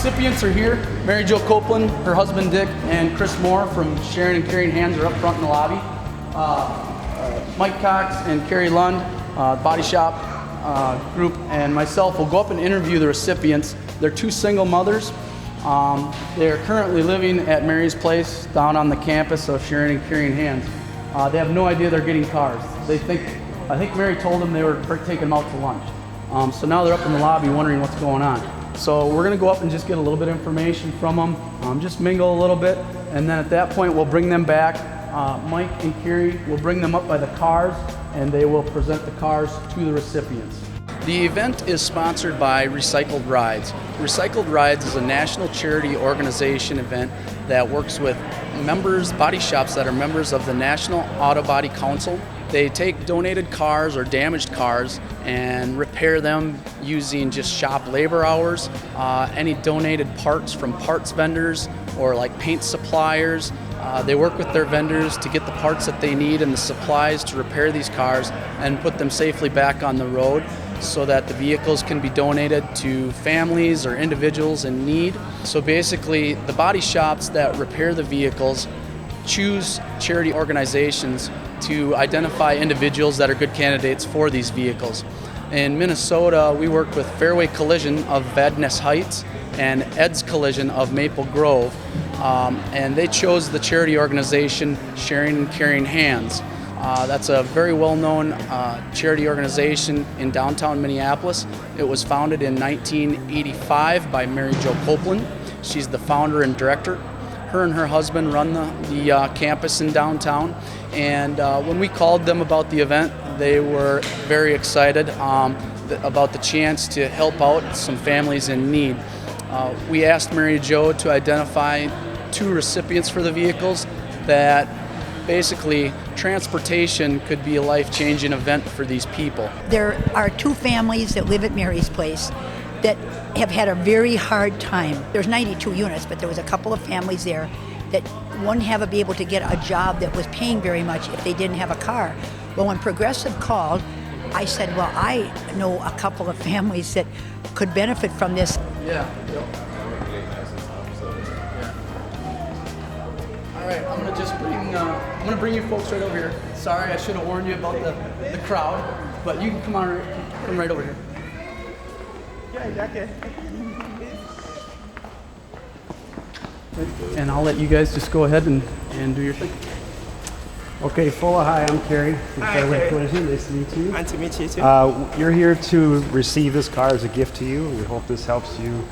recipients are here. Mary Jo Copeland, her husband Dick, and Chris Moore from Sharing and Caring Hands are up front in the lobby. Mike Cox and Carrie Lund, Body Shop group, and myself will go up and interview the recipients. They're two single mothers. They're currently living at Mary's Place down on the campus of Sharing and Caring Hands. They have no idea they're getting cars. I think Mary told them they were taking them out to lunch. So now they're up in the lobby wondering what's going on. So we're gonna go up and just get a little bit of information from them, just mingle a little bit, and then at that point we'll bring them back. Mike and Carrie will bring them up by the cars, and they will present the cars to the recipients. The event is sponsored by Recycled Rides. Recycled Rides is a national charity organization event that works with members, body shops that are members of the National Auto Body Council. They take donated cars or damaged cars and repair them using just shop labor hours, any donated parts from parts vendors or like paint suppliers. They work with their vendors to get the parts that they need and the supplies to repair these cars and put them safely back on the road so that the vehicles can be donated to families or individuals in need. So basically, the body shops that repair the vehicles choose charity organizations to identify individuals that are good candidates for these vehicles. In Minnesota, we work with Fairway Collision of Vadnais Heights and Ed's Collision of Maple Grove, and they chose the charity organization Sharing and Caring Hands. That's a very well-known charity organization in downtown Minneapolis. It was founded in 1985 by Mary Jo Copeland. She's the founder and director. Her and her husband run the campus in downtown, and when we called them about the event, they were very excited about the chance to help out some families in need. We asked Mary Jo to identify two recipients for the vehicles that basically transportation could be a life-changing event for these people. There are two families that live at Mary's Place that have had a very hard time. There's 92 units, but there was a couple of families there that wouldn't be able to get a job that was paying very much if they didn't have a car. Well, when Progressive called, I said, well, I know a couple of families that could benefit from this. Yeah. All right, I'm gonna bring you folks right over here. Sorry, I should have warned you about the crowd, but you can come right over here. And I'll let you guys just go ahead and do your thing. Okay, Fola, hi, I'm Carrie from Fairway Collision. Nice to meet you. Nice to meet you too. You're here to receive this car as a gift to you. We hope this helps you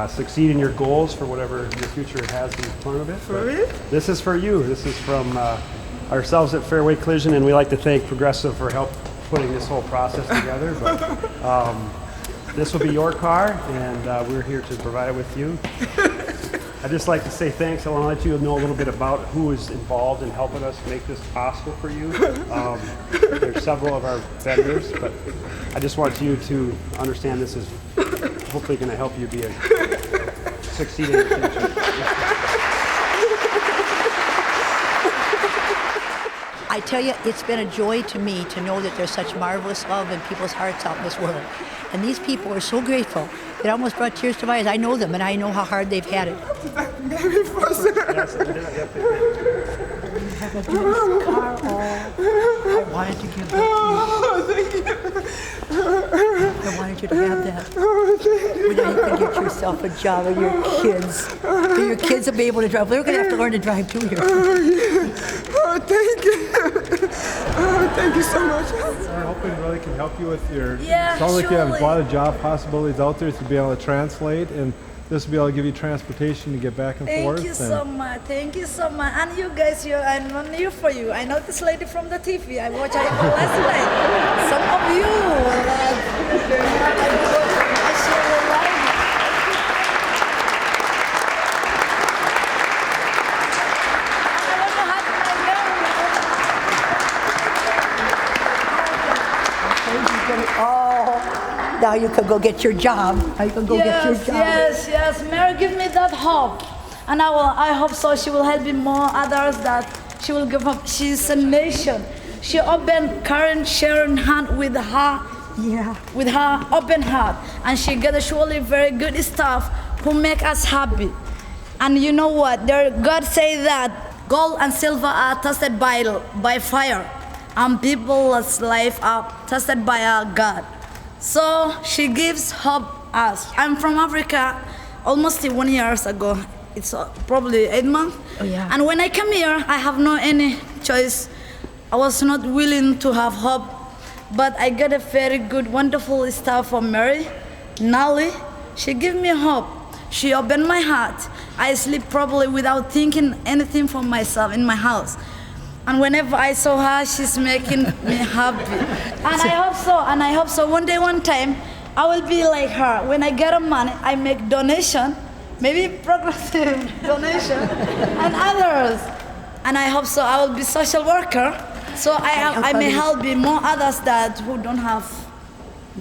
succeed in your goals for whatever your future has in front of it. For me? This is for you. This is from ourselves at Fairway Collision, and we like to thank Progressive for help putting this whole process together. But this will be your car, and we're here to provide it with you. I'd just like to say thanks. I want to let you know a little bit about who is involved in helping us make this possible for you. There's several of our vendors, but I just want you to understand this is hopefully going to help you be succeeding in the future. I tell you, it's been a joy to me to know that there's such marvelous love in people's hearts out in this world. And these people are so grateful. It almost brought tears to my eyes. I know them, and I know how hard they've had it. I wanted to give that to you. I wanted you to have that. Well, now you can get yourself a job and your kids. So your kids will be able to drive. They're going to have to learn to drive too here. Oh, thank you. Oh, thank you so much. We're hoping really can help you with your. Yeah, sounds like you have a surely. lot of job possibilities out there to be able to translate, and this will be able to give you transportation to get back and forth. Thank you so much. Thank you so much. And you guys, I'm not new for you. I know this lady from the TV. I watched her last night. Some of you, I share your life. Oh, now you can go get your job. Now you can go get your job. Yes. Mary, give me that hope. And I hope so. She will help me more others that she will give up. She's a nation. She opened Karen Sharon hand with her open heart. And she got surely very good staff who make us happy. And you know what? God say that gold and silver are tested by fire, and people's life are tested by our God. So she gives hope us. I'm from Africa almost 1 year ago. It's probably 8 months. Oh, yeah. And when I come here, I have no any choice. I was not willing to have hope, but I got a very good, wonderful staff from Mary, Nali. She gave me hope. She opened my heart. I sleep probably without thinking anything for myself in my house. And whenever I saw her, she's making me happy. And I hope so. One day, one time, I will be like her. When I get a money, I make donation, maybe progressive donation, and others. And I hope so. I will be social worker, so I may help more others that who don't have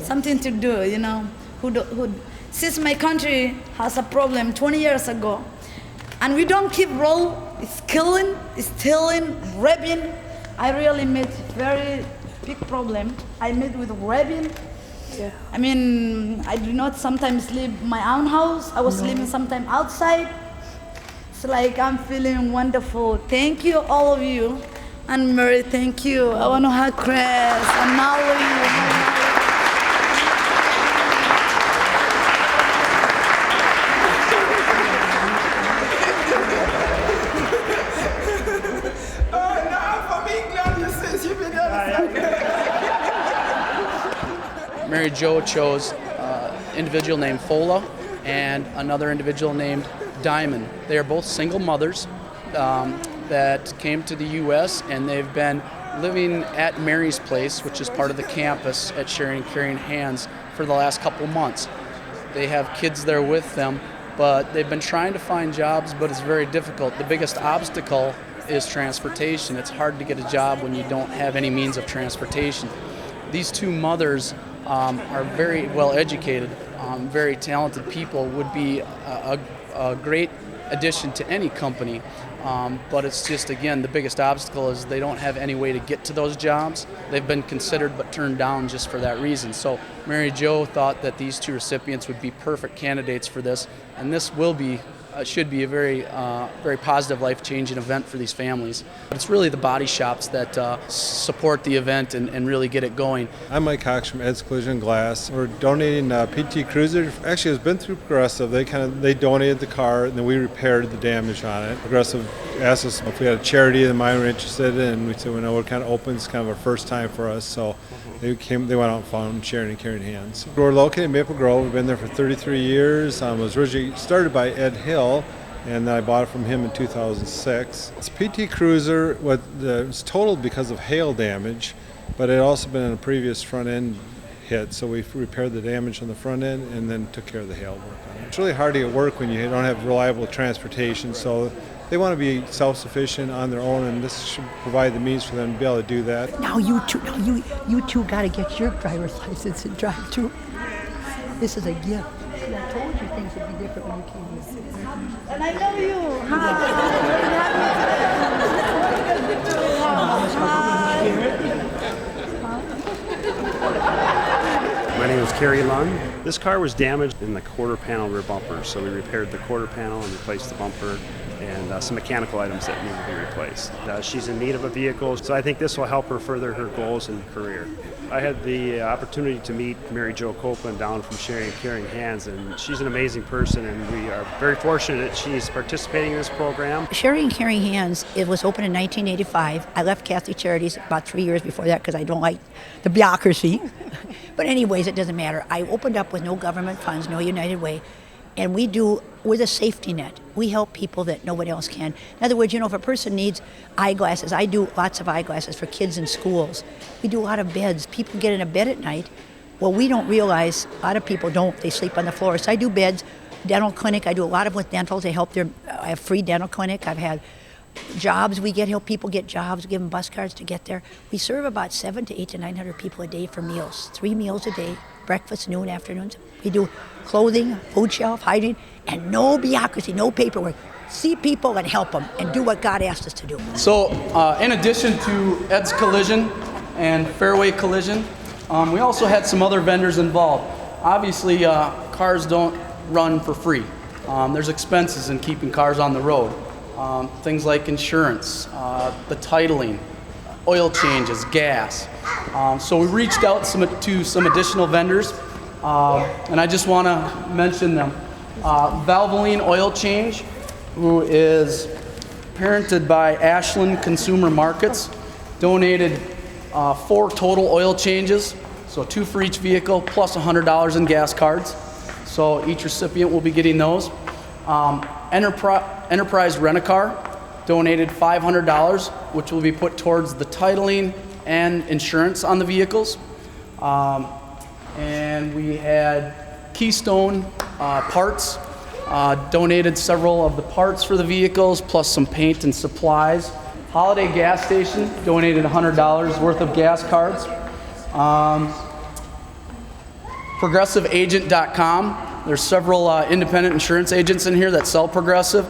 something to do. You know, since my country has a problem 20 years ago, and we don't keep rule. It's killing, it's stealing, raping. I really made very big problem. I met with raping. Yeah. I mean, I do not sometimes leave my own house. I was living sometimes outside. It's like I'm feeling wonderful. Thank you, all of you. And Mary, thank you. I want to hug Chris and Nolly. Mary Jo chose an individual named Fola and another individual named Diamond. They are both single mothers that came to the U.S. and they've been living at Mary's Place, which is part of the campus at Sharing and Caring Hands, for the last couple months. They have kids there with them, but they've been trying to find jobs, but it's very difficult. The biggest obstacle is transportation. It's hard to get a job when you don't have any means of transportation. These two mothers are very well educated, very talented people, would be a great addition to any company. But it's just, again, the biggest obstacle is they don't have any way to get to those jobs. They've been considered but turned down just for that reason. So Mary Jo thought that these two recipients would be perfect candidates for this, and this will be should be a very positive, life-changing event for these families. It's really the body shops that support the event and really get it going. I'm Mike Cox from Ed's Collision Glass. We're donating PT Cruiser. Actually, it's been through Progressive. They donated the car, and then we repaired the damage on it. Progressive asked us if we had a charity that we were interested in, and we said, well, no, we're kind of open. It's kind of our first time for us, so they went out and found Sharing and Caring Hands. We're located in Maple Grove. We've been there for 33 years. It was originally started by Ed Hill, and I bought it from him in 2006. It's PT Cruiser. It's totaled because of hail damage, but it had also been in a previous front end hit, so we repaired the damage on the front end and then took care of the hail work on it. It's really hard to get work when you don't have reliable transportation, so they want to be self-sufficient on their own, and this should provide the means for them to be able to do that. Now you two got to get your driver's license and drive too. This is a gift. I told you things would be different when you came here. And I know you. My name is Kerry Lund. This car was damaged in the quarter panel rear bumper, so we repaired the quarter panel and replaced the bumper and some mechanical items that need to be replaced. She's in need of a vehicle, so I think this will help her further her goals and career. I had the opportunity to meet Mary Jo Copeland down from Sharing and Caring Hands, and she's an amazing person, and we are very fortunate she's participating in this program. Sharing and Caring Hands, it was opened in 1985. I left Catholic Charities about 3 years before that because I don't like the bureaucracy. But anyways, it doesn't matter. I opened up with no government funds, no United Way, and we're the safety net. We help people that nobody else can. In other words, if a person needs eyeglasses, I do lots of eyeglasses for kids in schools. We do a lot of beds. People get in a bed at night. Well, we don't realize, a lot of people don't, they sleep on the floor. So I do beds, dental clinic, I do a lot of with dentals. I have free dental clinic. I've had jobs, help people get jobs, give them bus cards to get there. We serve about 700 to 900 people a day for meals, 3 meals a day, breakfast, noon, afternoons. We do clothing, food shelf, hygiene, and no bureaucracy, no paperwork. See people and help them and do what God asked us to do. So in addition to Ed's Collision and Fairway Collision, we also had some other vendors involved. Obviously, cars don't run for free. There's expenses in keeping cars on the road. Things like insurance, the titling, oil changes, gas. So we reached out to some additional vendors, and I just want to mention them. Valvoline Oil Change, who is parented by Ashland Consumer Markets, donated 4 total oil changes, so 2 for each vehicle, plus $100 in gas cards. So each recipient will be getting those. Enterprise Rent-A-Car donated $500, which will be put towards the titling and insurance on the vehicles. And we had Keystone Parts donated several of the parts for the vehicles, plus some paint and supplies. Holiday Gas Station donated $100 worth of gas cards. ProgressiveAgent.com. There's several independent insurance agents in here that sell Progressive.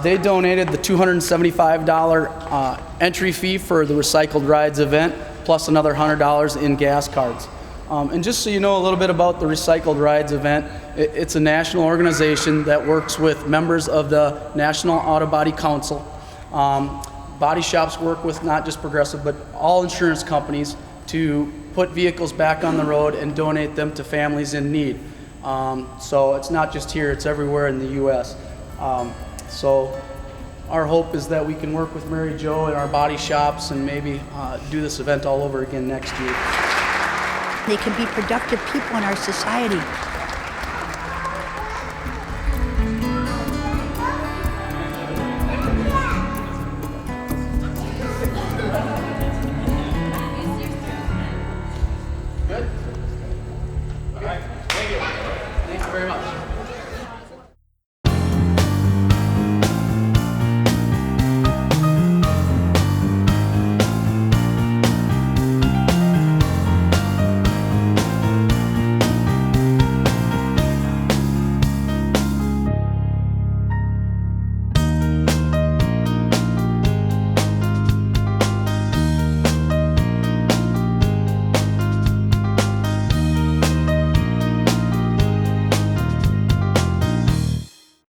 They donated the $275 entry fee for the Recycled Rides event, plus another $100 in gas cards. And just so you know a little bit about the Recycled Rides event, it's a national organization that works with members of the National Auto Body Council. Body shops work with not just Progressive, but all insurance companies to put vehicles back on the road and donate them to families in need. So it's not just here, it's everywhere in the U.S. So our hope is that we can work with Mary Jo and our body shops and maybe do this event all over again next year. They can be productive people in our society.